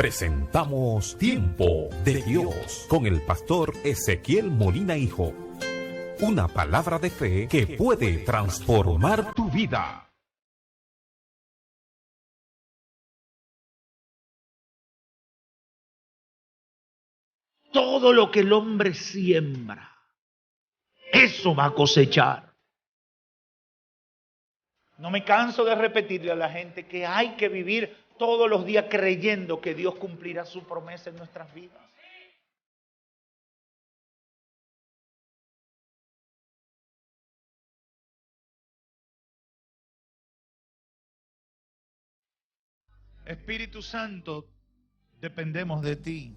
presentamos Tiempo de Dios con el pastor Ezequiel Molina Hijo. Una palabra de fe que puede transformar tu vida. Todo lo que el hombre siembra, eso va a cosechar. No me canso de repetirle a la gente que hay que vivir todos los días creyendo que Dios cumplirá su promesa en nuestras vidas. Espíritu Santo, dependemos de ti.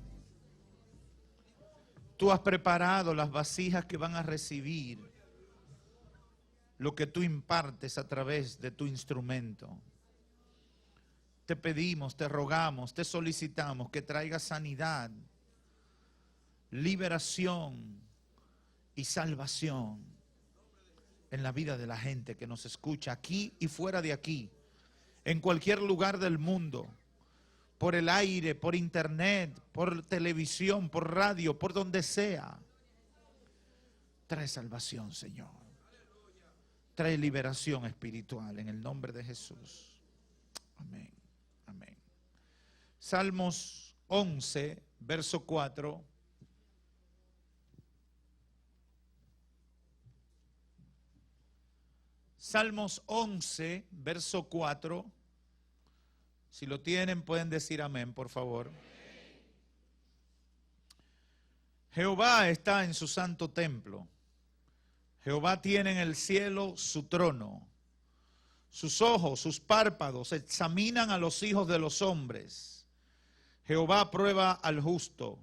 Tú has preparado las vasijas que van a recibir lo que tú impartes a través de tu instrumento. Te pedimos, te rogamos, te solicitamos que traigas sanidad, liberación y salvación en la vida de la gente que nos escucha aquí y fuera de aquí, en cualquier lugar del mundo, por el aire, por internet, por televisión, por radio, por donde sea. Trae salvación, Señor. Trae liberación espiritual en el nombre de Jesús. Amén. Amén. Salmos 11, verso 4. Salmos 11, verso 4. Si lo tienen, pueden decir amén, por favor. Jehová está en su santo templo. Jehová tiene en el cielo su trono. Sus ojos, sus párpados examinan a los hijos de los hombres. Jehová prueba al justo,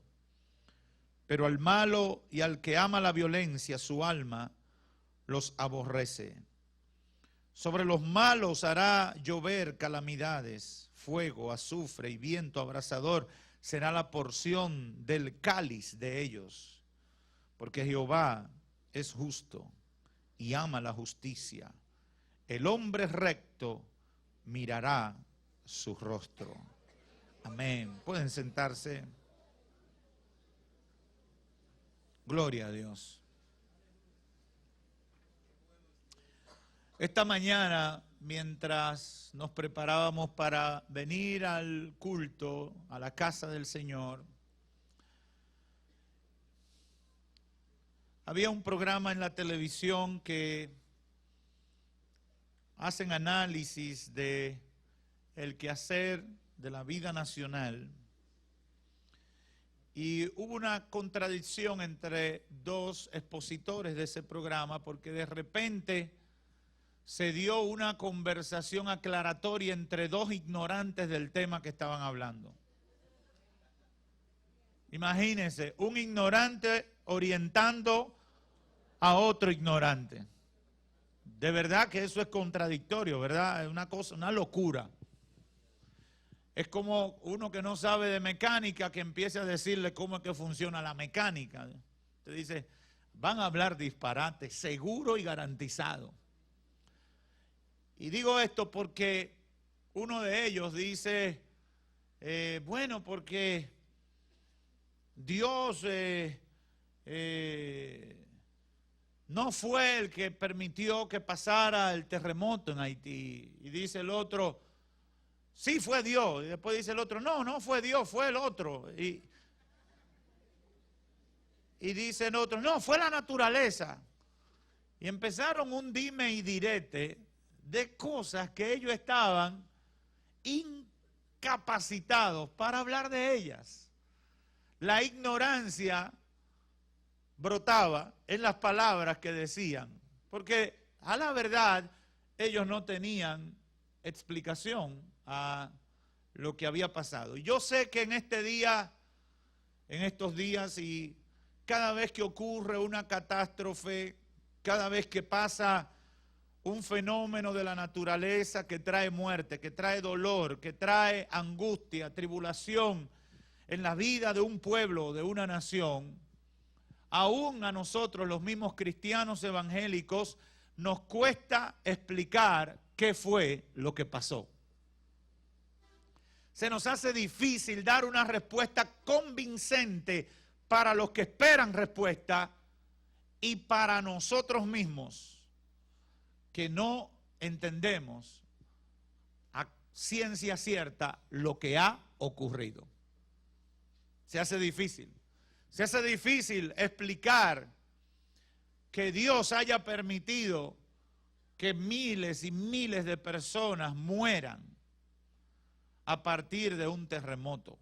pero al malo y al que ama la violencia, su alma los aborrece. Sobre los malos hará llover calamidades, fuego, azufre y viento abrasador será la porción del cáliz de ellos, porque Jehová es justo y ama la justicia. El hombre recto mirará su rostro. Amén. Pueden sentarse. Gloria a Dios. Esta mañana, mientras nos preparábamos para venir al culto, a la casa del Señor, había un programa en la televisión que hacen análisis de el quehacer de la vida nacional. Y hubo una contradicción entre dos expositores de ese programa, porque de repente se dio una conversación aclaratoria entre dos ignorantes del tema que estaban hablando. Imagínense, un ignorante orientando a otro ignorante. De verdad que eso es contradictorio, ¿verdad? Es una cosa, una locura. Es como uno que no sabe de mecánica que empiece a decirle cómo es que funciona la mecánica. Te dice, van a hablar disparate, seguro y garantizado. Y digo esto porque uno de ellos dice, bueno, porque Dios no fue el que permitió que pasara el terremoto en Haití. Y dice el otro, sí fue Dios. Y después dice el otro, no fue Dios, fue el otro. Y dice el otro, no, fue la naturaleza. Y empezaron un dime y direte de cosas que ellos estaban incapacitados para hablar de ellas. La ignorancia brotaba en las palabras que decían, porque a la verdad ellos no tenían explicación a lo que había pasado. Yo sé que en estos días y cada vez que ocurre una catástrofe, cada vez que pasa un fenómeno de la naturaleza que trae muerte, que trae dolor, que trae angustia, tribulación en la vida de un pueblo, de una nación, aún a nosotros los mismos cristianos evangélicos nos cuesta explicar qué fue lo que pasó. se nos hace difícil dar una respuesta convincente para los que esperan respuesta y para nosotros mismos que no entendemos a ciencia cierta lo que ha ocurrido. Se hace difícil. Se hace difícil explicar que Dios haya permitido que miles y miles de personas mueran a partir de un terremoto.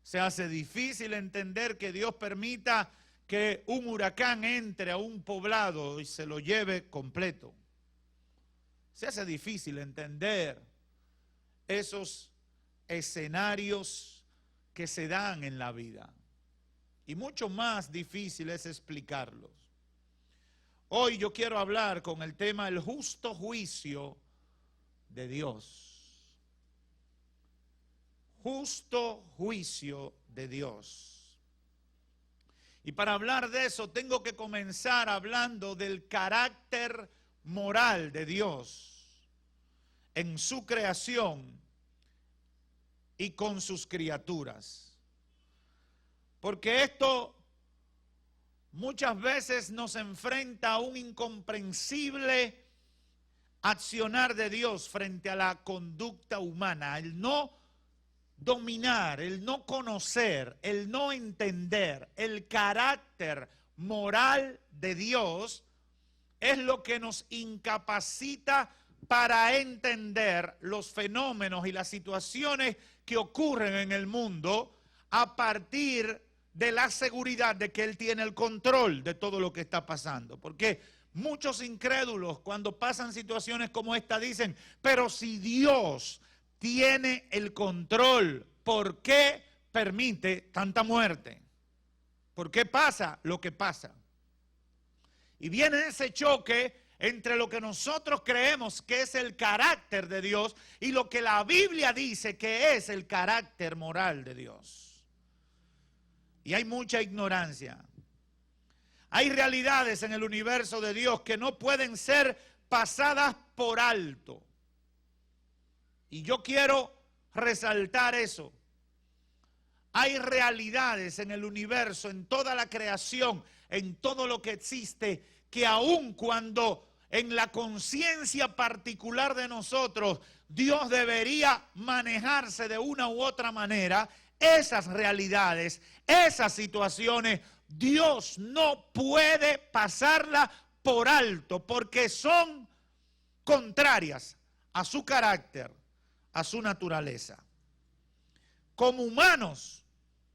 Se hace difícil entender que Dios permita que un huracán entre a un poblado y se lo lleve completo. Se hace difícil entender esos escenarios que se dan en la vida. Y mucho más difícil es explicarlos. Hoy yo quiero hablar con el tema el justo juicio de Dios. Justo juicio de Dios. Y para hablar de eso tengo que comenzar hablando del carácter moral de Dios en su creación y con sus criaturas. Porque esto muchas veces nos enfrenta a un incomprensible accionar de Dios frente a la conducta humana, el no dominar, el no conocer, el no entender el carácter moral de Dios es lo que nos incapacita para entender los fenómenos y las situaciones que ocurren en el mundo a partir de la seguridad de que Él tiene el control de todo lo que está pasando. Porque muchos incrédulos cuando pasan situaciones como esta dicen, pero si Dios tiene el control, ¿por qué permite tanta muerte? ¿Por qué pasa lo que pasa? Y viene ese choque entre lo que nosotros creemos que es el carácter de Dios y lo que la Biblia dice que es el carácter moral de Dios. Y hay mucha ignorancia. Hay realidades en el universo de Dios que no pueden ser pasadas por alto. Y yo quiero resaltar eso. Hay realidades en el universo, en toda la creación, en todo lo que existe, que aun cuando en la conciencia particular de nosotros Dios debería manejarse de una u otra manera, esas realidades, esas situaciones, Dios no puede pasarlas por alto porque son contrarias a su carácter, a su naturaleza. Como humanos,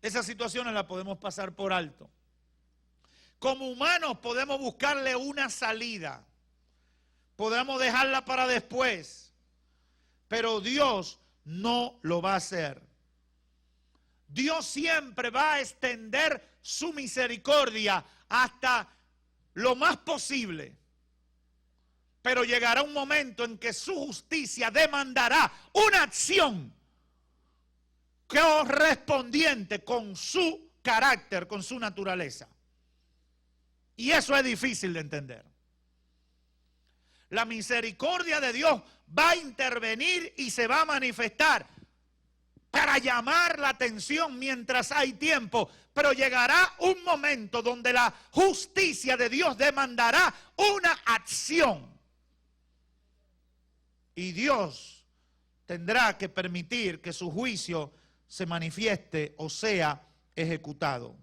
esas situaciones las podemos pasar por alto. Como humanos podemos buscarle una salida, podemos dejarla para después, pero Dios no lo va a hacer. Dios siempre va a extender su misericordia hasta lo más posible. Pero llegará un momento en que su justicia demandará una acción correspondiente con su carácter, con su naturaleza. Y eso es difícil de entender. La misericordia de Dios va a intervenir y se va a manifestar para llamar la atención mientras hay tiempo, pero llegará un momento donde la justicia de Dios demandará una acción. Y Dios tendrá que permitir que su juicio se manifieste o sea ejecutado.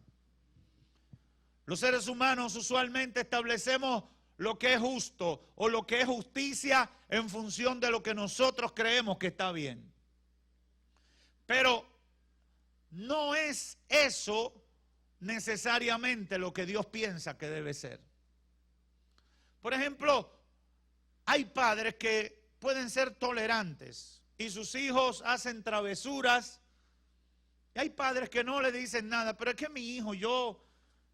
Los seres humanos usualmente establecemos lo que es justo o lo que es justicia en función de lo que nosotros creemos que está bien. Pero no es eso necesariamente lo que Dios piensa que debe ser. Por ejemplo, hay padres que pueden ser tolerantes y sus hijos hacen travesuras. Y hay padres que no le dicen nada, pero es que mi hijo,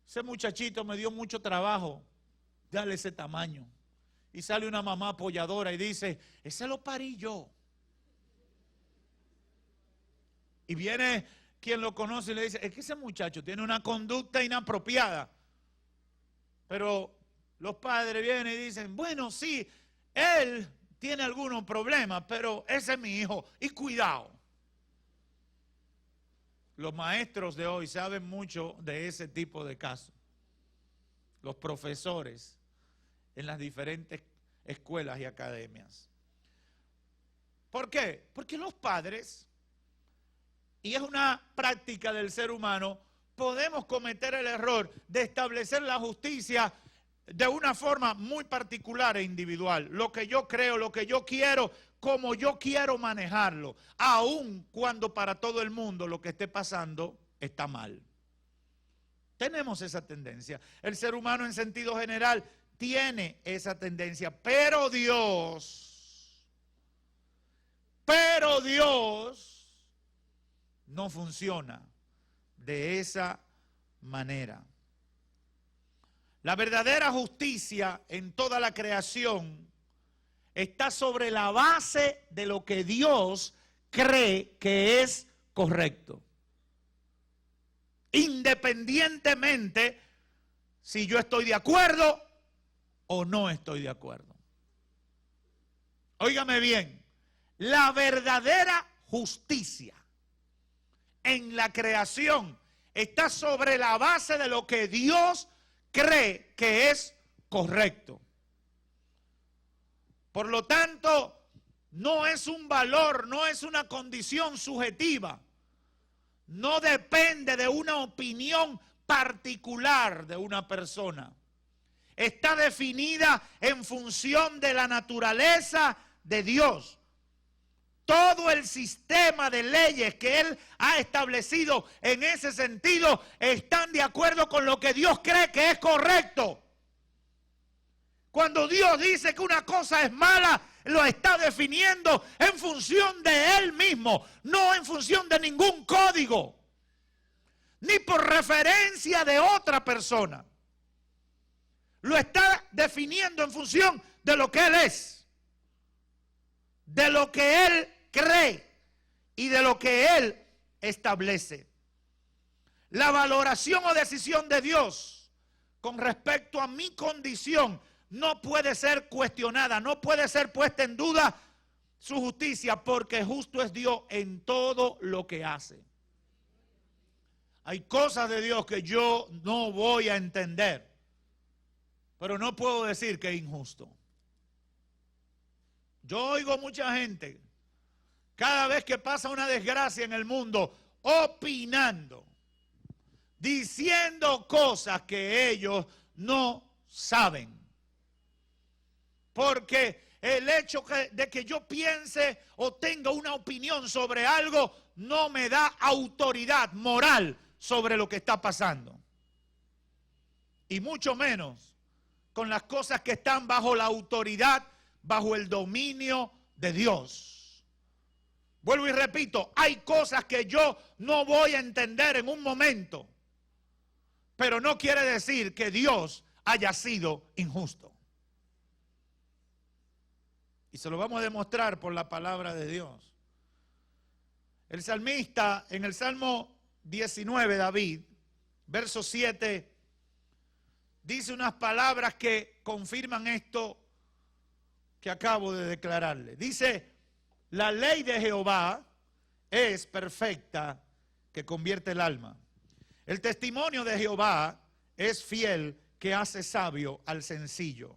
ese muchachito me dio mucho trabajo, dale ese tamaño. Y sale una mamá apoyadora y dice, ese lo parí yo. Y viene quien lo conoce y le dice, es que ese muchacho tiene una conducta inapropiada. Pero los padres vienen y dicen, bueno, sí, él tiene algunos problemas, pero ese es mi hijo. Y cuidado. Los maestros de hoy saben mucho de ese tipo de casos. Los profesores en las diferentes escuelas y academias. ¿Por qué? Porque los padres, y es una práctica del ser humano, podemos cometer el error de establecer la justicia de una forma muy particular e individual. Lo que yo creo, lo que yo quiero, como yo quiero manejarlo, aun cuando para todo el mundo lo que esté pasando está mal. Tenemos esa tendencia. El ser humano en sentido general tiene esa tendencia, pero Dios no funciona de esa manera. La verdadera justicia en toda la creación está sobre la base de lo que Dios cree que es correcto. Independientemente si yo estoy de acuerdo o no estoy de acuerdo. Óigame bien, la verdadera justicia en la creación está sobre la base de lo que Dios cree que es correcto. Por lo tanto, no es un valor, no es una condición subjetiva. No depende de una opinión particular de una persona. Está definida en función de la naturaleza de Dios. Todo el sistema de leyes que Él ha establecido en ese sentido están de acuerdo con lo que Dios cree que es correcto. Cuando Dios dice que una cosa es mala, lo está definiendo en función de Él mismo, no en función de ningún código, ni por referencia de otra persona. Lo está definiendo en función de lo que Él es, de lo que Él cree y de lo que Él establece. La valoración o decisión de Dios con respecto a mi condición no puede ser cuestionada, no puede ser puesta en duda su justicia, porque justo es Dios en todo lo que hace. Hay cosas de Dios que yo no voy a entender, pero no puedo decir que es injusto. Yo oigo mucha gente, cada vez que pasa una desgracia en el mundo, opinando, diciendo cosas que ellos no saben. Porque el hecho de que yo piense o tenga una opinión sobre algo no me da autoridad moral sobre lo que está pasando. Y mucho menos con las cosas que están bajo la autoridad, bajo el dominio de Dios. Vuelvo y repito, hay cosas que yo no voy a entender en un momento, pero no quiere decir que Dios haya sido injusto. Y se lo vamos a demostrar por la palabra de Dios. El salmista, en el Salmo 19, David, verso 7, dice unas palabras que confirman esto que acabo de declararle. Dice: la ley de Jehová es perfecta, que convierte el alma. El testimonio de Jehová es fiel, que hace sabio al sencillo.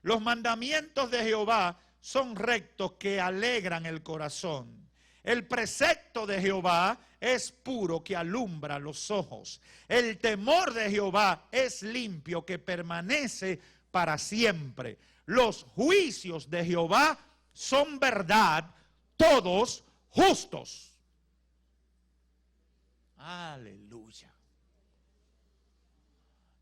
Los mandamientos de Jehová son rectos, que alegran el corazón. El precepto de Jehová es puro, que alumbra los ojos. El temor de Jehová es limpio, que permanece para siempre. Los juicios de Jehová son verdad, todos justos. Aleluya.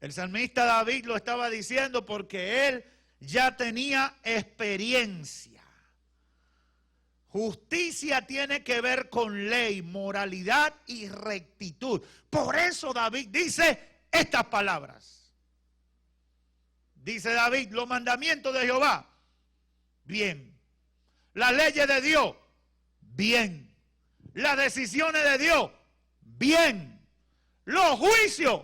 El salmista David lo estaba diciendo porque él ya tenía experiencia. Justicia tiene que ver con ley, moralidad y rectitud. Por eso David dice estas palabras. Dice David: los mandamientos de Jehová, bien. Las leyes de Dios, bien. Las decisiones de Dios, bien. Los juicios,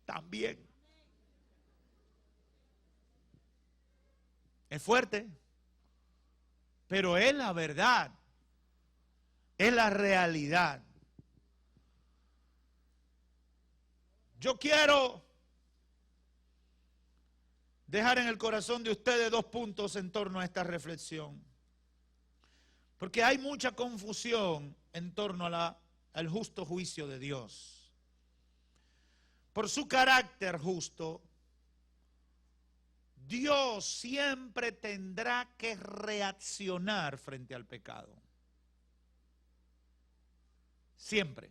también. Es fuerte, pero es la verdad, es la realidad. Yo quiero dejar en el corazón de ustedes 2 puntos en torno a esta reflexión. Porque hay mucha confusión en torno al justo juicio de Dios. Por su carácter justo, Dios siempre tendrá que reaccionar frente al pecado. Siempre.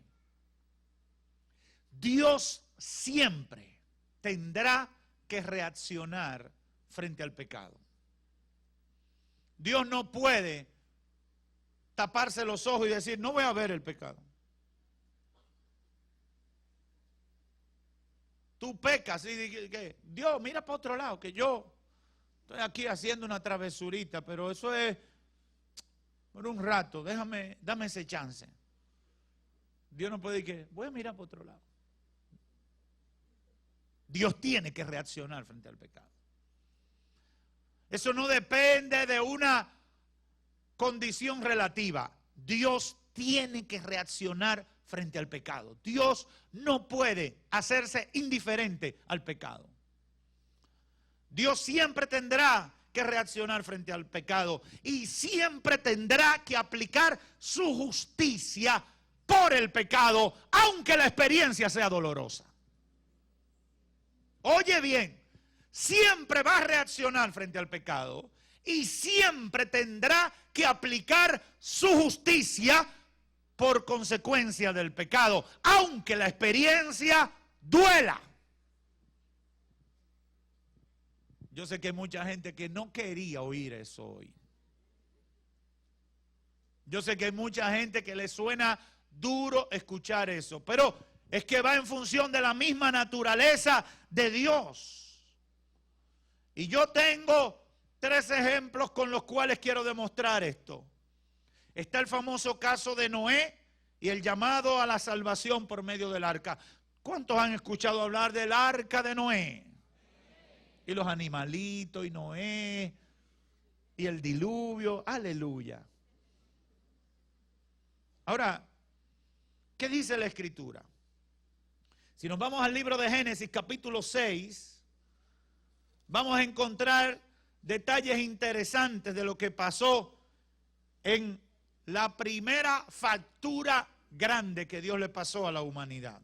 Dios siempre tendrá que reaccionar frente al pecado. Dios no puede taparse los ojos y decir, no voy a ver el pecado. Tú pecas y ¿qué? Dios, mira para otro lado, que yo estoy aquí haciendo una travesurita, pero eso es por un rato, dame ese chance. Dios no puede decir que voy a mirar para otro lado. Dios tiene que reaccionar frente al pecado. Eso no depende de una condición relativa. Dios tiene que reaccionar frente al pecado. Dios no puede hacerse indiferente al pecado. Dios siempre tendrá que reaccionar frente al pecado y siempre tendrá que aplicar su justicia por el pecado, aunque la experiencia sea dolorosa. Oye bien, siempre va a reaccionar frente al pecado y siempre tendrá que aplicar su justicia por consecuencia del pecado, aunque la experiencia duela. Yo sé que hay mucha gente que no quería oír eso hoy. Yo sé que hay mucha gente que le suena duro escuchar eso, pero es que va en función de la misma naturaleza de Dios. Y yo tengo 3 ejemplos con los cuales quiero demostrar esto. Está el famoso caso de Noé y el llamado a la salvación por medio del arca. ¿Cuántos han escuchado hablar del arca de Noé? Y los animalitos y Noé y el diluvio. Aleluya. Ahora, ¿qué dice la Escritura? Si nos vamos al libro de Génesis capítulo 6, vamos a encontrar detalles interesantes de lo que pasó en la primera factura grande que Dios le pasó a la humanidad.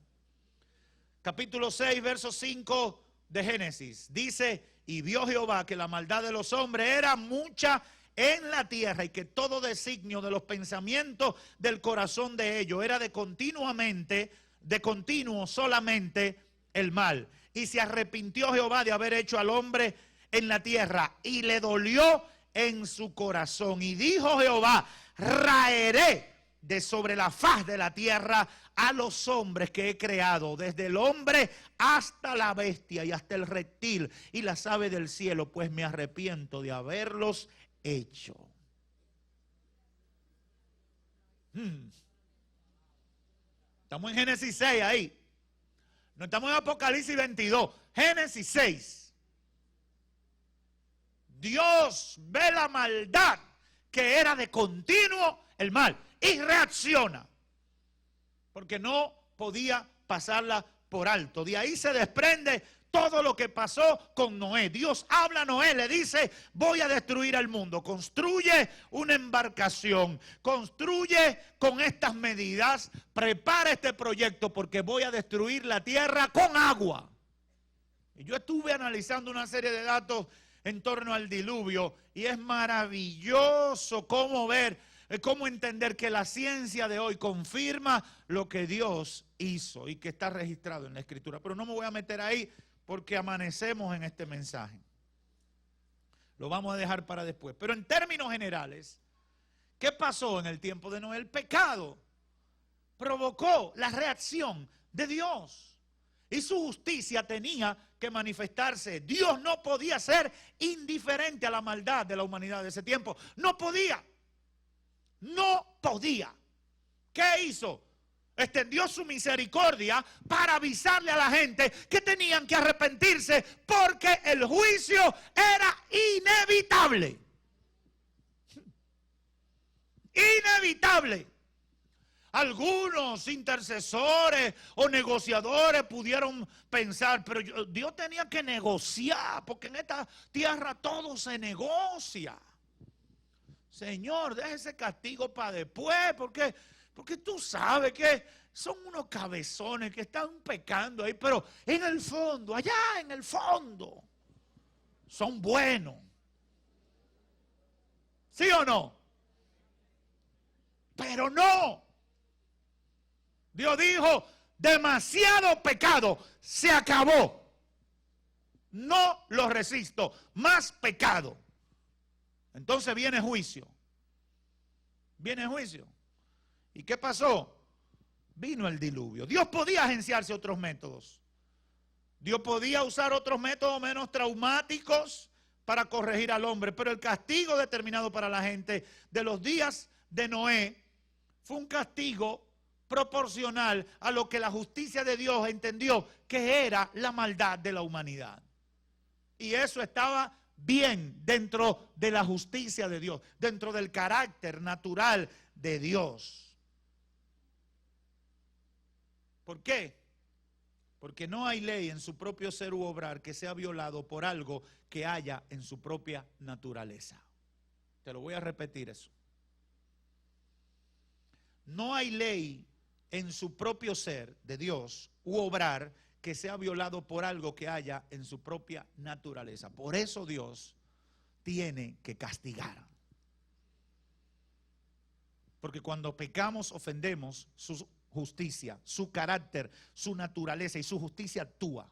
Capítulo 6, verso 5 de Génesis. Dice, y vio Jehová que la maldad de los hombres era mucha en la tierra y que todo designio de los pensamientos del corazón de ellos era de continuo solamente el mal. Y se arrepintió Jehová de haber hecho al hombre en la tierra y le dolió en su corazón. Y dijo Jehová, raeré de sobre la faz de la tierra a los hombres que he creado, desde el hombre hasta la bestia y hasta el reptil y las aves del cielo, pues me arrepiento de haberlos hecho. Estamos en Génesis 6 ahí. No estamos en Apocalipsis 22. Génesis 6. Dios ve la maldad que era de continuo el mal y reacciona. Porque no podía pasarla por alto. De ahí se desprende todo lo que pasó con Noé. Dios habla a Noé, le dice, voy a destruir al mundo. Construye una embarcación, construye con estas medidas, prepara este proyecto porque voy a destruir la tierra con agua. Y yo estuve analizando una serie de datos en torno al diluvio y es maravilloso cómo entender que la ciencia de hoy confirma lo que Dios hizo y que está registrado en la Escritura. Pero no me voy a meter ahí porque amanecemos en este mensaje. Lo vamos a dejar para después. Pero en términos generales, ¿qué pasó en el tiempo de Noé? El pecado provocó la reacción de Dios y su justicia tenía que manifestarse. Dios no podía ser indiferente a la maldad de la humanidad de ese tiempo. No podía. No podía. ¿Qué hizo? Extendió su misericordia para avisarle a la gente que tenían que arrepentirse porque el juicio era inevitable. Inevitable. Algunos intercesores o negociadores pudieron pensar, pero Dios tenía que negociar, porque en esta tierra todo se negocia. Señor, deja ese castigo para después, porque tú sabes que son unos cabezones que están pecando ahí, pero en el fondo, allá en el fondo, son buenos. ¿Sí o no? Pero no. Dios dijo, demasiado pecado, se acabó. No lo resisto, más pecado. Entonces viene juicio. Viene juicio. ¿Y qué pasó? Vino el diluvio. Dios podía agenciarse otros métodos. Dios podía usar otros métodos menos traumáticos para corregir al hombre, pero el castigo determinado para la gente de los días de Noé fue un castigo proporcional a lo que la justicia de Dios entendió que era la maldad de la humanidad. Y eso estaba bien dentro de la justicia de Dios, dentro del carácter natural de Dios. ¿Por qué? Porque no hay ley en su propio ser u obrar que sea violado por algo que haya en su propia naturaleza. Te lo voy a repetir eso. No hay ley en su propio ser de Dios u obrar que sea violado por algo que haya en su propia naturaleza. Por eso Dios tiene que castigar. Porque cuando pecamos ofendemos su justicia, su carácter, su naturaleza, y su justicia actúa.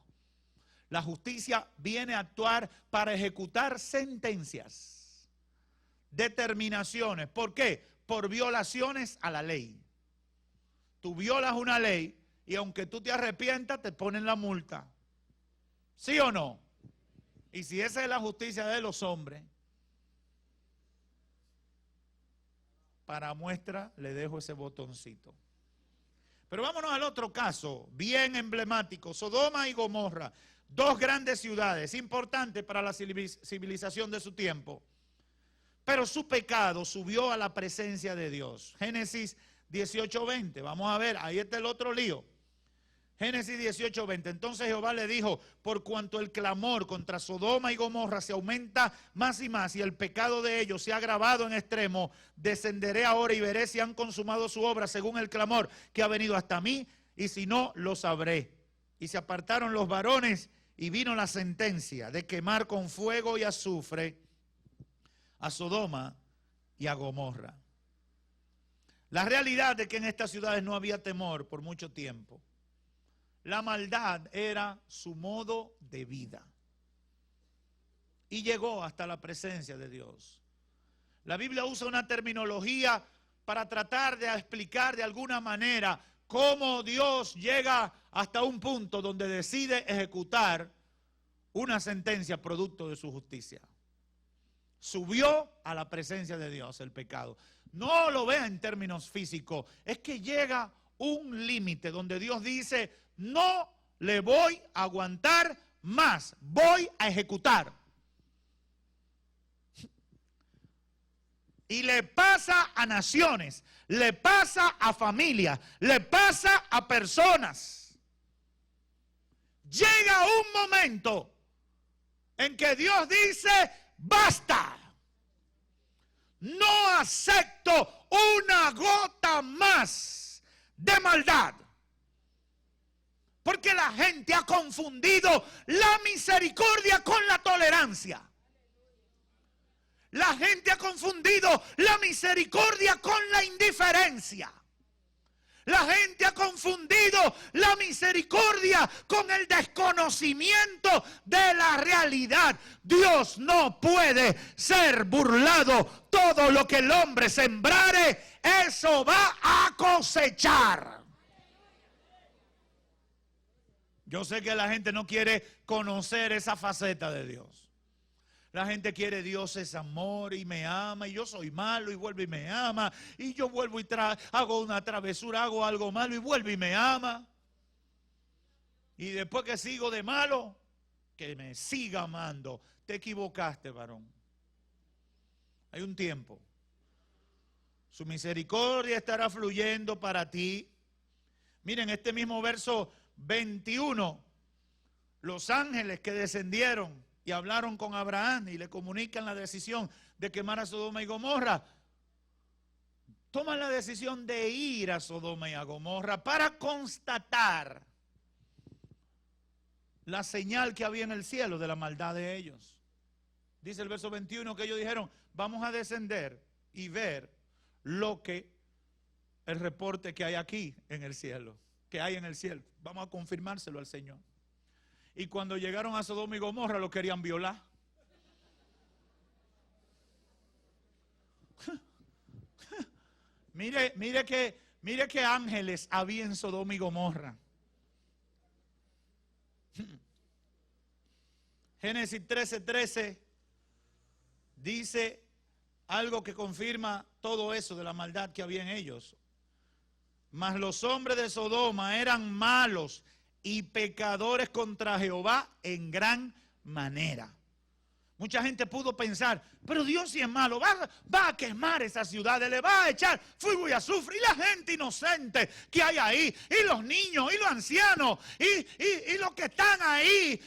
La justicia viene a actuar para ejecutar sentencias, determinaciones. ¿Por qué? Por violaciones a la ley. Tú violas una ley y aunque tú te arrepientas te ponen la multa. ¿Sí o no? Y si esa es la justicia de los hombres, para muestra le dejo ese botoncito. Pero vámonos al otro caso, bien emblemático, Sodoma y Gomorra, dos grandes ciudades, importantes para la civilización de su tiempo. Pero su pecado subió a la presencia de Dios. Génesis 18:20, vamos a ver, ahí está el otro lío. Génesis 18:20, entonces Jehová le dijo, por cuanto el clamor contra Sodoma y Gomorra se aumenta más y más y el pecado de ellos se ha agravado en extremo, descenderé ahora y veré si han consumado su obra según el clamor que ha venido hasta mí, y si no, lo sabré. Y se apartaron los varones y vino la sentencia de quemar con fuego y azufre a Sodoma y a Gomorra. La realidad es que en estas ciudades no había temor por mucho tiempo. La maldad era su modo de vida. Y llegó hasta la presencia de Dios. La Biblia usa una terminología para tratar de explicar de alguna manera cómo Dios llega hasta un punto donde decide ejecutar una sentencia producto de su justicia. Subió a la presencia de Dios el pecado. No lo vea en términos físicos, es que llega un límite donde Dios dice, no le voy a aguantar más, voy a ejecutar. Y le pasa a naciones, le pasa a familias, le pasa a personas. Llega un momento en que Dios dice, basta. No acepto una gota más de maldad. Porque la gente ha confundido la misericordia con la tolerancia. La gente ha confundido la misericordia con la indiferencia. La gente ha confundido la misericordia con el desconocimiento de la realidad. Dios no puede ser burlado. Todo lo que el hombre sembrare, eso va a cosechar. Yo sé que la gente no quiere conocer esa faceta de Dios. La gente quiere Dios es amor y me ama y yo soy malo y vuelve y me ama y yo vuelvo y hago una travesura, hago algo malo y vuelve y me ama. Y después que sigo de malo, que me siga amando. te equivocaste, varón. Hay un tiempo. Su misericordia estará fluyendo para ti. Miren, este mismo verso 21, los ángeles que descendieron y hablaron con Abraham y le comunican la decisión de quemar a Sodoma y Gomorra, toman la decisión de ir a Sodoma y a Gomorra para constatar la señal que había en el cielo de la maldad de ellos. Dice el verso 21 que ellos dijeron, vamos a descender y ver el reporte que hay aquí en el cielo, que hay en el cielo. Vamos a confirmárselo al Señor. Y cuando llegaron a Sodoma y Gomorra lo querían violar. Mire que ángeles había en Sodoma y Gomorra. Génesis 13:13 dice algo que confirma todo eso de la maldad que había en ellos. Mas los hombres de Sodoma eran malos y pecadores contra Jehová en gran manera. Mucha gente pudo pensar, pero Dios si es malo, va a quemar esa ciudad, le va a echar fuego y azufre, y la gente inocente que hay ahí, y los niños, y los ancianos, y los que están ahí,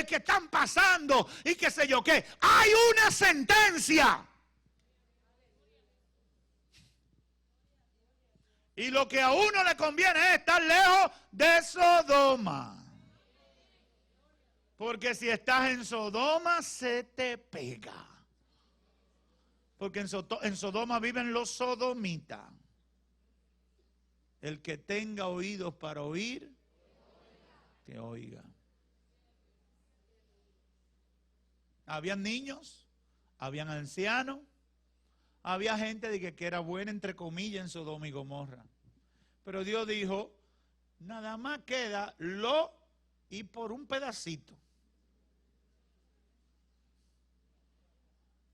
que están pasando, y qué sé yo qué. Hay una sentencia. Y lo que a uno le conviene es estar lejos de Sodoma. Porque si estás en Sodoma, se te pega. Porque en Sodoma viven los sodomitas. El que tenga oídos para oír, que oiga. Habían niños, habían ancianos, había gente de que era buena, entre comillas, en Sodoma y Gomorra. Pero Dios dijo, nada más queda Lot y por un pedacito.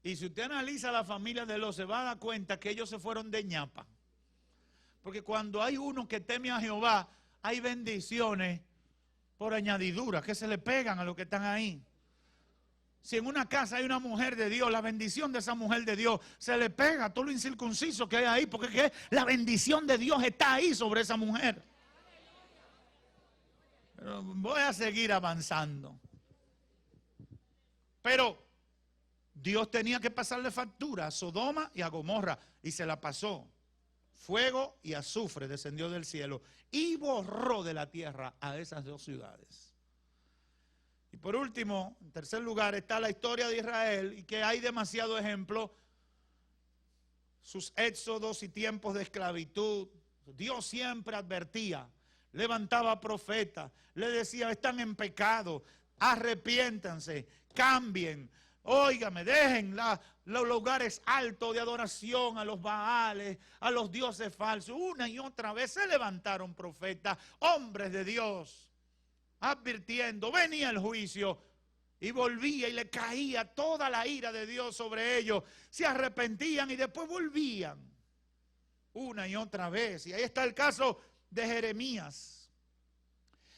Y si usted analiza la familia de Lot, se va a dar cuenta que ellos se fueron de ñapa. Porque cuando hay uno que teme a Jehová, hay bendiciones por añadidura que se le pegan a los que están ahí. Si en una casa hay una mujer de Dios, la bendición de esa mujer de Dios se le pega a todo lo incircunciso que hay ahí, porque es que la bendición de Dios está ahí sobre esa mujer. Pero voy a seguir avanzando. Pero Dios tenía que pasarle factura a Sodoma y a Gomorra, y se la pasó. Fuego y azufre descendió del cielo y borró de la tierra a esas dos ciudades. Y por último, en tercer lugar, está la historia de Israel, y que hay demasiado ejemplo. Sus éxodos y tiempos de esclavitud. Dios siempre advertía, levantaba profetas, le decía, están en pecado, arrepiéntanse, cambien. Óigame, dejen los lugares altos de adoración a los Baales, a los dioses falsos. Una y otra vez se levantaron profetas, hombres de Dios, advirtiendo, venía el juicio y volvía y le caía toda la ira de Dios sobre ellos. Se arrepentían y después volvían una y otra vez. Y ahí está el caso de Jeremías.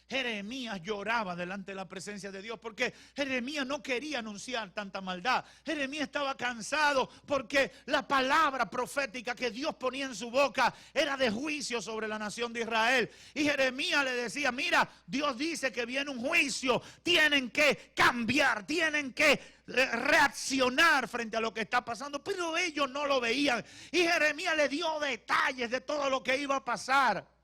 Jeremías lloraba delante de la presencia de Dios porque Jeremías no quería anunciar tanta maldad. Jeremías estaba cansado porque la palabra profética que Dios ponía en su boca era de juicio sobre la nación de Israel. Y Jeremías le decía, mira, Dios dice que viene un juicio, tienen que cambiar, tienen que reaccionar frente a lo que está pasando, pero ellos no lo veían. Y Jeremías le dio detalles de todo lo que iba a pasar.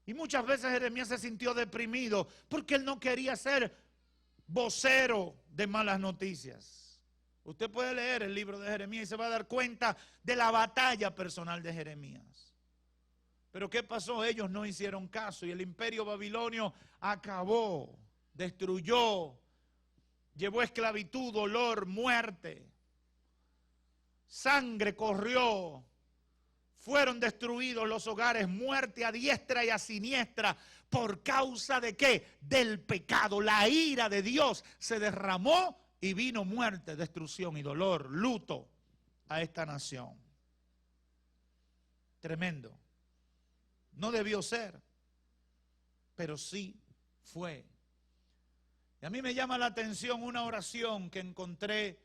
Y muchas veces Jeremías se sintió deprimido porque él no quería ser vocero de malas noticias. Usted puede leer el libro de Jeremías y se va a dar cuenta de la batalla personal de Jeremías. Pero ¿qué pasó? Ellos no hicieron caso y el imperio babilonio acabó, destruyó, llevó esclavitud, dolor, muerte. Sangre corrió. Fueron destruidos los hogares, muerte a diestra y a siniestra. ¿Por causa de qué? Del pecado. La ira de Dios se derramó y vino muerte, destrucción y dolor, luto a esta nación. Tremendo. No debió ser, pero sí fue. Y a mí me llama la atención una oración que encontré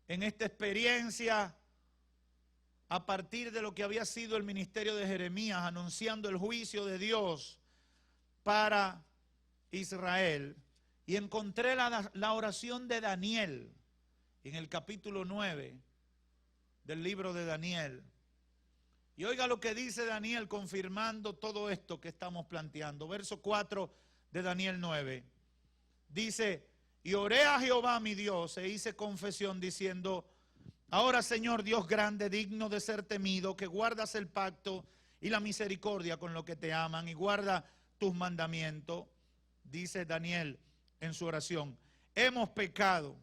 en esta experiencia a partir de lo que había sido el ministerio de Jeremías, anunciando el juicio de Dios para Israel. Y encontré la oración de Daniel en el capítulo 9 del libro de Daniel. Y oiga lo que dice Daniel confirmando todo esto que estamos planteando. Verso 4 de Daniel 9. Dice: y oré a Jehová mi Dios e hice confesión diciendo: ahora, Señor Dios grande, digno de ser temido, que guardas el pacto y la misericordia con los que te aman y guarda tus mandamientos. Dice Daniel en su oración: hemos pecado,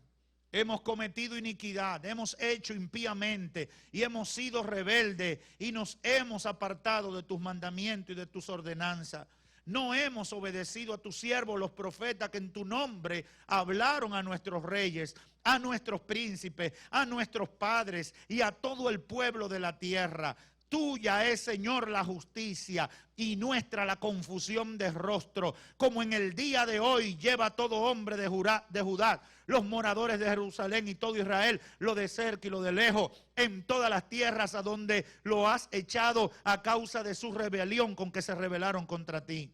hemos cometido iniquidad, hemos hecho impíamente y hemos sido rebeldes y nos hemos apartado de tus mandamientos y de tus ordenanzas. No hemos obedecido a tus siervos los profetas que en tu nombre hablaron a nuestros reyes, a nuestros príncipes, a nuestros padres y a todo el pueblo de la tierra. Tuya es, Señor, la justicia y nuestra la confusión de rostro. Como en el día de hoy lleva todo hombre de Judá, los moradores de Jerusalén y todo Israel, lo de cerca y lo de lejos, en todas las tierras a donde lo has echado a causa de su rebelión con que se rebelaron contra ti.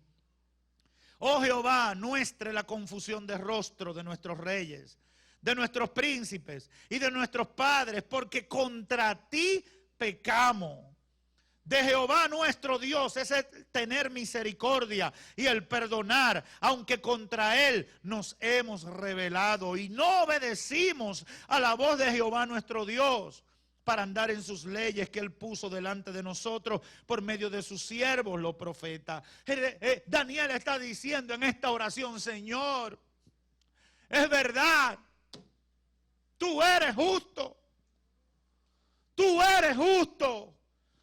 Oh Jehová, nuestra la confusión de rostro de nuestros reyes, de nuestros príncipes y de nuestros padres, porque contra ti pecamos. De Jehová nuestro Dios es el tener misericordia y el perdonar, aunque contra Él nos hemos rebelado y no obedecimos a la voz de Jehová nuestro Dios para andar en sus leyes que Él puso delante de nosotros por medio de sus siervos los profetas. Daniel está diciendo en esta oración: Señor, es verdad, tú eres justo, tú eres justo.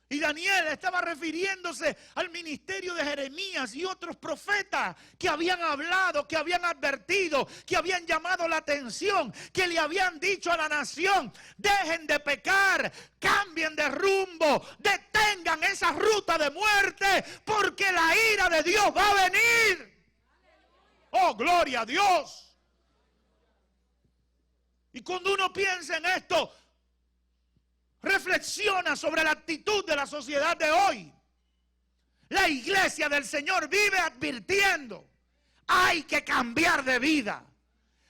Y Daniel estaba refiriéndose al ministerio de Jeremías y otros profetas que habían hablado, que habían advertido, que habían llamado la atención, que le habían dicho a la nación: dejen de pecar, cambien de rumbo, detengan esa ruta de muerte, porque la ira de Dios va a venir. ¡Oh, gloria a Dios! Y cuando uno piensa en esto, reflexiona sobre la actitud de la sociedad de hoy. La iglesia del Señor vive advirtiendo: hay que cambiar de vida,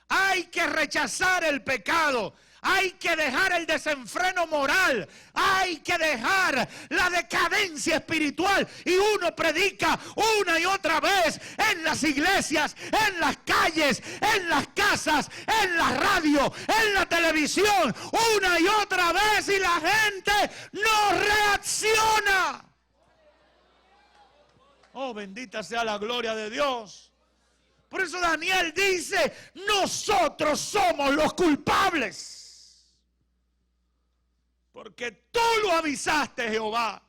hay que rechazar el pecado, hay que dejar el desenfreno moral, hay que dejar la decadencia espiritual. Y uno predica una y otra vez en las iglesias, en las calles, en las casas, en la radio, en la televisión, una y otra vez, y la gente no reacciona. Oh, bendita sea la gloria de Dios. Por eso Daniel dice: nosotros somos los culpables. Porque tú lo avisaste, Jehová.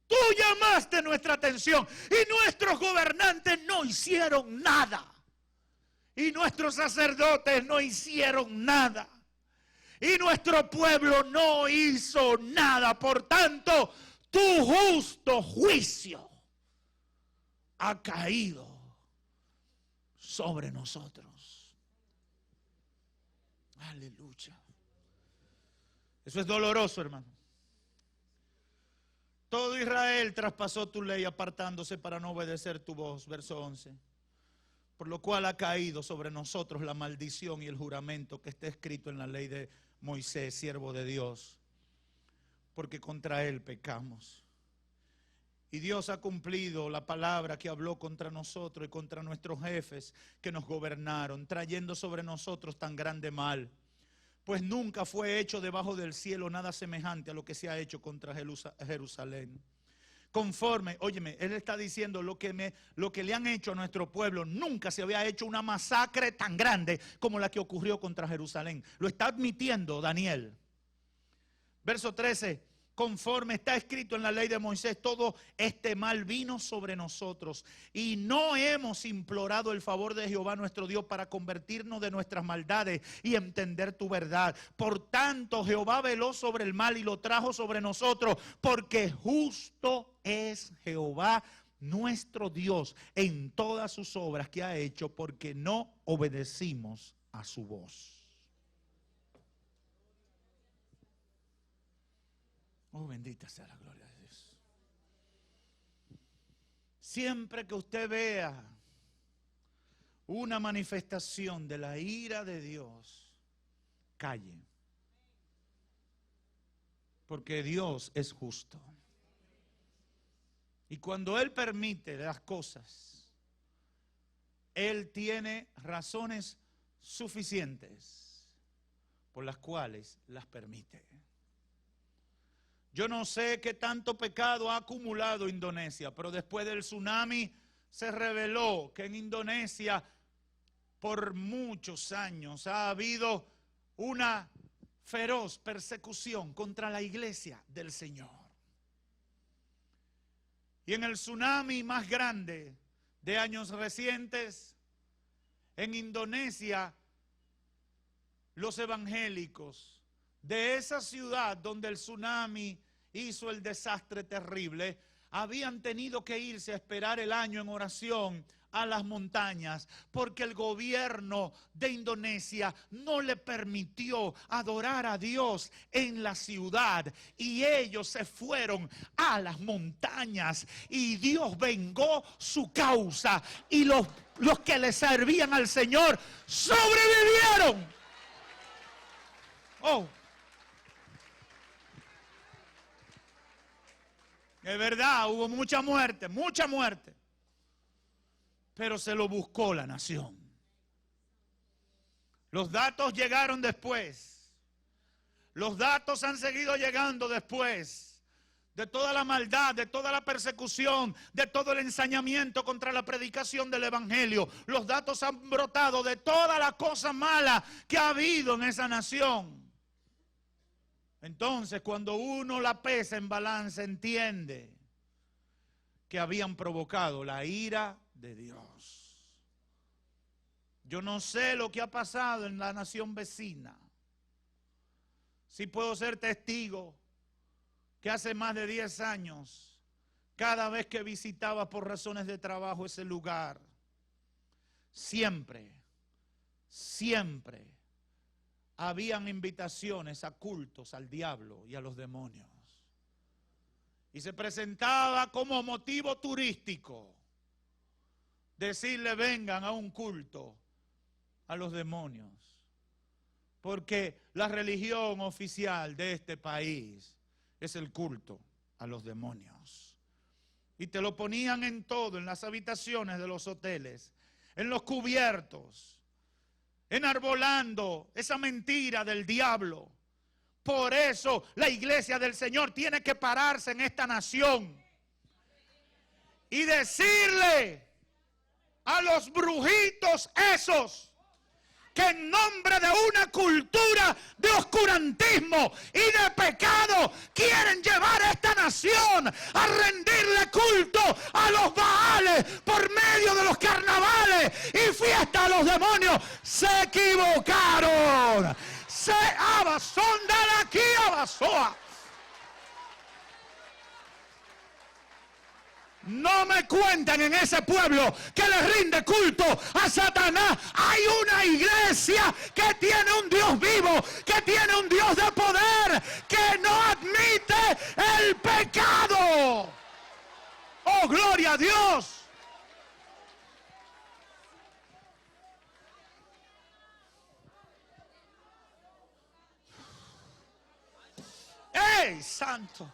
Tú llamaste nuestra atención y nuestros gobernantes no hicieron nada. Y nuestros sacerdotes no hicieron nada. Y nuestro pueblo no hizo nada. Por tanto, tu justo juicio ha caído sobre nosotros. Aleluya. Eso es doloroso, hermano. Todo Israel traspasó tu ley apartándose para no obedecer tu voz. Verso 11. Por lo cual ha caído sobre nosotros la maldición y el juramento que está escrito en la ley de Moisés, siervo de Dios. Porque contra él pecamos. Y Dios ha cumplido la palabra que habló contra nosotros y contra nuestros jefes que nos gobernaron, trayendo sobre nosotros tan grande mal. Pues nunca fue hecho debajo del cielo nada semejante a lo que se ha hecho contra Jerusalén. Conforme, óyeme, él está diciendo lo que le han hecho a nuestro pueblo. Nunca se había hecho una masacre tan grande como la que ocurrió contra Jerusalén. Lo está admitiendo Daniel. Verso 13. Conforme está escrito en la ley de Moisés, todo este mal vino sobre nosotros. Y no hemos implorado el favor de Jehová nuestro Dios para convertirnos de nuestras maldades y entender tu verdad. Por tanto, Jehová veló sobre el mal y lo trajo sobre nosotros, porque justo es Jehová nuestro Dios en todas sus obras que ha hecho, porque no obedecimos a su voz. Oh, bendita sea la gloria de Dios. Siempre que usted vea una manifestación de la ira de Dios, calle. Porque Dios es justo. Y cuando Él permite las cosas, Él tiene razones suficientes por las cuales las permite. Yo no sé qué tanto pecado ha acumulado Indonesia, pero después del tsunami se reveló que en Indonesia por muchos años ha habido una feroz persecución contra la iglesia del Señor. Y en el tsunami más grande de años recientes, en Indonesia, los evangélicos de esa ciudad donde el tsunami hizo el desastre terrible, habían tenido que irse a esperar el año en oración a las montañas, porque el gobierno de Indonesia no le permitió adorar a Dios en la ciudad, y ellos se fueron a las montañas, y Dios vengó su causa, y los que le servían al Señor sobrevivieron. Oh, es verdad, hubo mucha muerte, pero se lo buscó la nación. Los datos llegaron después. Los datos han seguido llegando después de toda la maldad, de toda la persecución, de todo el ensañamiento contra la predicación del evangelio. Los datos han brotado de toda la cosa mala que ha habido en esa nación. Entonces, cuando uno la pesa en balance, entiende que habían provocado la ira de Dios. Yo no sé lo que ha pasado en la nación vecina. Sí puedo ser testigo que hace más de 10 años, cada vez que visitaba por razones de trabajo ese lugar, siempre habían invitaciones a cultos al diablo y a los demonios. Y se presentaba como motivo turístico decirle: vengan a un culto a los demonios. Porque la religión oficial de este país es el culto a los demonios. Y te lo ponían en todo, en las habitaciones de los hoteles, en los cubiertos, enarbolando esa mentira del diablo. Por eso la iglesia del Señor tiene que pararse en esta nación y decirle a los brujitos esos que en nombre de una cultura de oscurantismo y de pecado quieren llevar a esta nación a rendirle culto a los Baales por medio de los carnavales y fiestas a los demonios. Se equivocaron. Se abasondan aquí abasoa. No me cuentan en ese pueblo que le rinde culto a Satanás. Hay una iglesia que tiene un Dios vivo, que tiene un Dios de poder, que no admite el pecado. ¡Oh, gloria a Dios! ¡Ey, santo!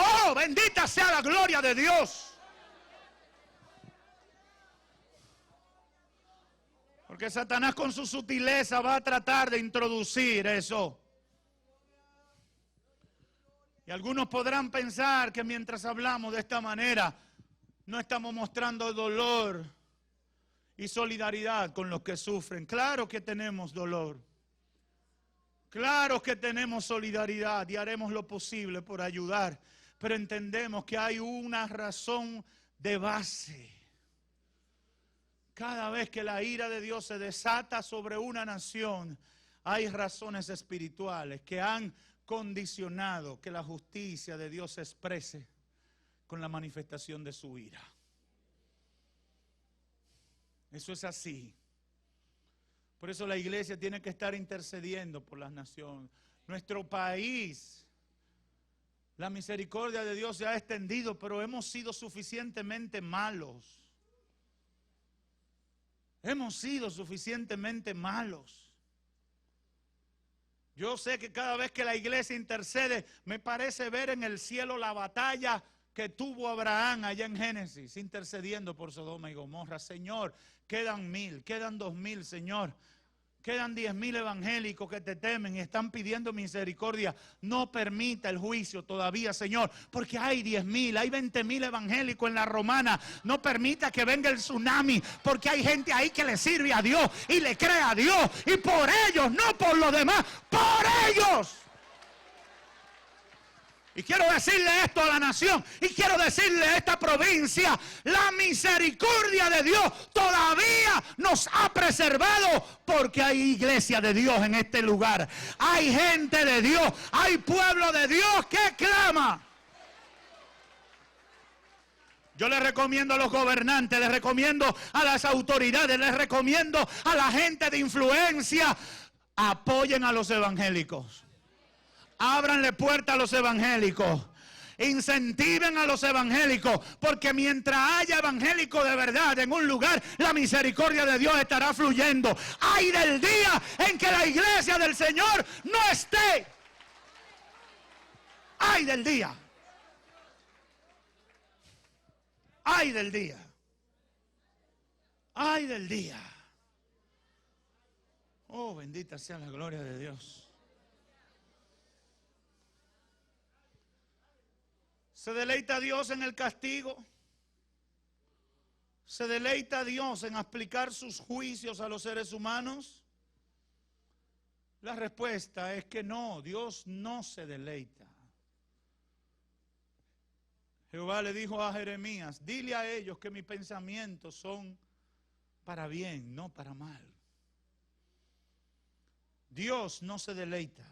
¡Oh, bendita sea la gloria de Dios! Porque Satanás con su sutileza va a tratar de introducir eso. Y algunos podrán pensar que mientras hablamos de esta manera, no estamos mostrando dolor y solidaridad con los que sufren. Claro que tenemos dolor. Claro que tenemos solidaridad y haremos lo posible por ayudar. Pero entendemos que hay una razón de base. Cada vez que la ira de Dios se desata sobre una nación, hay razones espirituales que han condicionado que la justicia de Dios se exprese con la manifestación de su ira. Eso es así. Por eso la iglesia tiene que estar intercediendo por las naciones. Nuestro país, la misericordia de Dios se ha extendido, pero hemos sido suficientemente malos. Hemos sido suficientemente malos. Yo sé que cada vez que la iglesia intercede, me parece ver en el cielo la batalla que tuvo Abraham allá en Génesis, intercediendo por Sodoma y Gomorra. Señor, quedan 1000, quedan 2000, Señor. Quedan 10,000 evangélicos que te temen y están pidiendo misericordia. No permita el juicio todavía, Señor, porque hay 10,000, hay 20,000 evangélicos en la Romana. No permita que venga el tsunami, porque hay gente ahí que le sirve a Dios y le cree a Dios. Y por ellos, no por los demás, por ellos. Y quiero decirle esto a la nación, y quiero decirle a esta provincia: la misericordia de Dios todavía nos ha preservado, porque hay iglesia de Dios en este lugar. Hay gente de Dios, hay pueblo de Dios que clama. Yo les recomiendo a los gobernantes, les recomiendo a las autoridades, les recomiendo a la gente de influencia: apoyen a los evangélicos. Ábranle puerta a los evangélicos. Incentiven a los evangélicos, porque mientras haya evangélicos de verdad en un lugar, la misericordia de Dios estará fluyendo. ¡Ay del día en que la iglesia del Señor no esté! ¡Ay del día! ¡Ay del día! ¡Ay del día! Oh, bendita sea la gloria de Dios. ¿Se deleita Dios en el castigo? ¿Se deleita Dios en aplicar sus juicios a los seres humanos? La respuesta es que no, Dios no se deleita. Jehová le dijo a Jeremías: dile a ellos que mis pensamientos son para bien, no para mal. Dios no se deleita.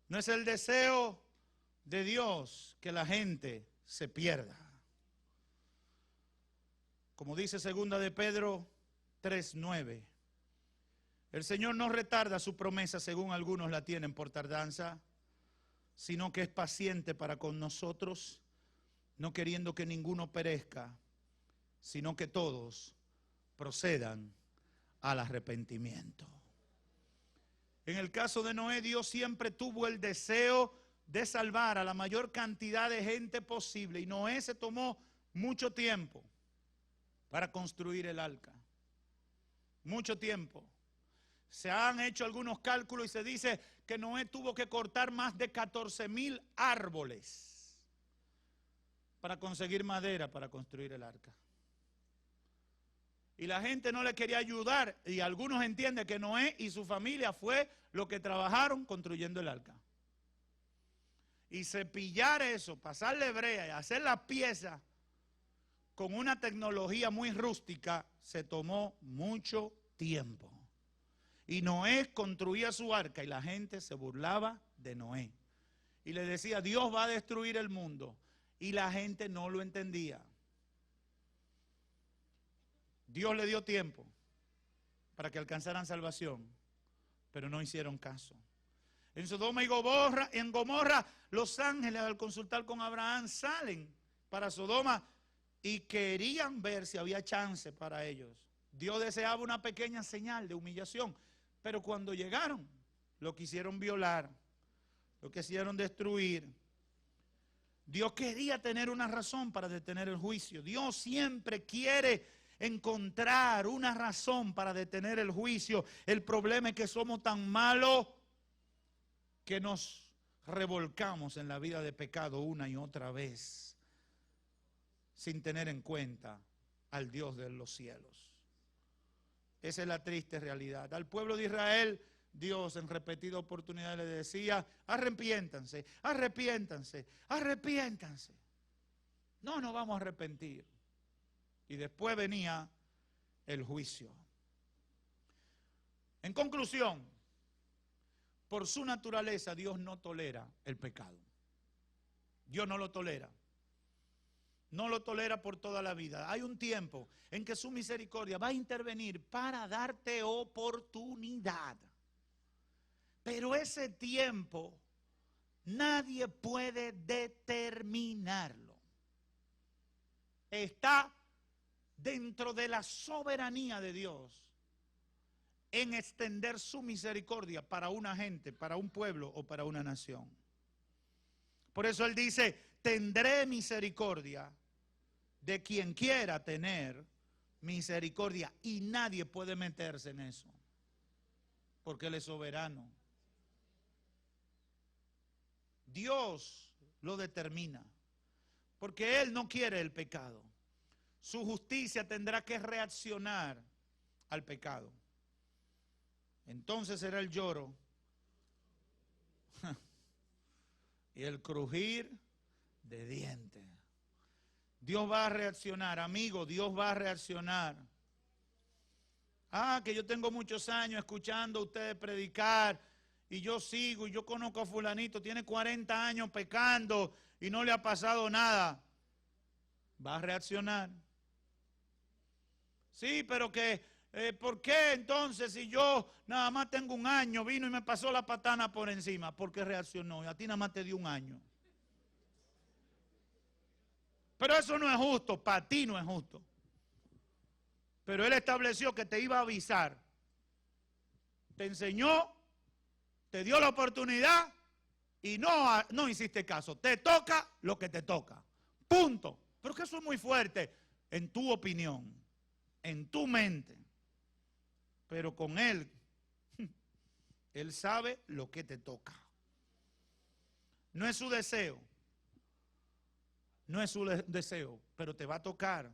No es el deseo de Dios que la gente se pierda. Como dice 2 de Pedro 3:9, el Señor no retarda su promesa, según algunos la tienen por tardanza, sino que es paciente para con nosotros, no queriendo que ninguno perezca, sino que todos procedan al arrepentimiento. En el caso de Noé, Dios siempre tuvo el deseo de salvar a la mayor cantidad de gente posible, y Noé se tomó mucho tiempo para construir el arca. Mucho tiempo. Se han hecho algunos cálculos y se dice que Noé tuvo que cortar más de 14,000 árboles para conseguir madera para construir el arca. Y la gente no le quería ayudar, y algunos entienden que Noé y su familia fue lo que trabajaron construyendo el arca. Y cepillar eso, pasarle brea y hacer las piezas con una tecnología muy rústica, se tomó mucho tiempo. Y Noé construía su arca y la gente se burlaba de Noé. Y le decía: Dios va a destruir el mundo. Y la gente no lo entendía. Dios le dio tiempo para que alcanzaran salvación, pero no hicieron caso. En Sodoma y Gomorra, los ángeles, al consultar con Abraham, salen para Sodoma y querían ver si había chance para ellos. Dios deseaba una pequeña señal de humillación, pero cuando llegaron, lo quisieron violar, lo quisieron destruir. Dios quería tener una razón para detener el juicio. Dios siempre quiere encontrar una razón para detener el juicio. El problema es que somos tan malos que nos revolcamos en la vida de pecado una y otra vez, sin tener en cuenta al Dios de los cielos. Esa es la triste realidad. Al pueblo de Israel, Dios en repetidas oportunidades le decía: arrepiéntanse, arrepiéntanse, arrepiéntanse. No nos vamos a arrepentir. Y después venía el juicio. En conclusión, por su naturaleza, Dios no tolera el pecado. Dios no lo tolera. no lo tolera por toda la vida. Hay un tiempo en que su misericordia va a intervenir para darte oportunidad. Pero ese tiempo nadie puede determinarlo. Está dentro de la soberanía de Dios en extender su misericordia para una gente, para un pueblo o para una nación. Por eso Él dice, tendré misericordia de quien quiera tener misericordia, y nadie puede meterse en eso, porque Él es soberano. Dios lo determina, porque Él no quiere el pecado. Su justicia tendrá que reaccionar al pecado. Entonces será el lloro y el crujir de dientes. Dios va a reaccionar, amigo, Dios va a reaccionar. Que yo tengo muchos años escuchando a ustedes predicar y yo sigo y yo conozco a fulanito, tiene 40 años pecando y no le ha pasado nada. Va a reaccionar. Sí, pero que, ¿por qué entonces si yo nada más tengo un año, vino y me pasó la patana por encima? Porque reaccionó y a ti nada más te dio un año. Pero eso no es justo, para ti no es justo. Pero Él estableció que te iba a avisar. Te enseñó, te dio la oportunidad y no hiciste caso. Te toca lo que te toca. Punto. Pero que eso es muy fuerte en tu opinión, en tu mente. Pero con Él, Él sabe lo que te toca. No es su deseo. No es su deseo, pero te va a tocar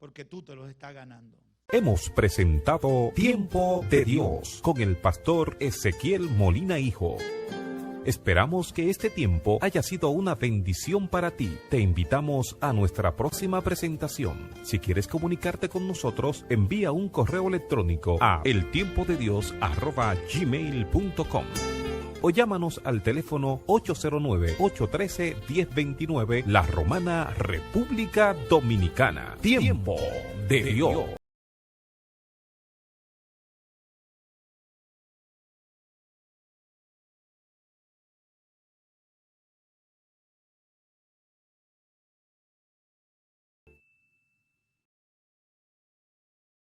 porque tú te los estás ganando. Hemos presentado Tiempo de Dios con el pastor Ezequiel Molina Hijo. Esperamos que este tiempo haya sido una bendición para ti. Te invitamos a nuestra próxima presentación. Si quieres comunicarte con nosotros, envía un correo electrónico a eltiempodedios@gmail.com o llámanos al teléfono 809-813-1029, La Romana, República Dominicana. Tiempo de Dios.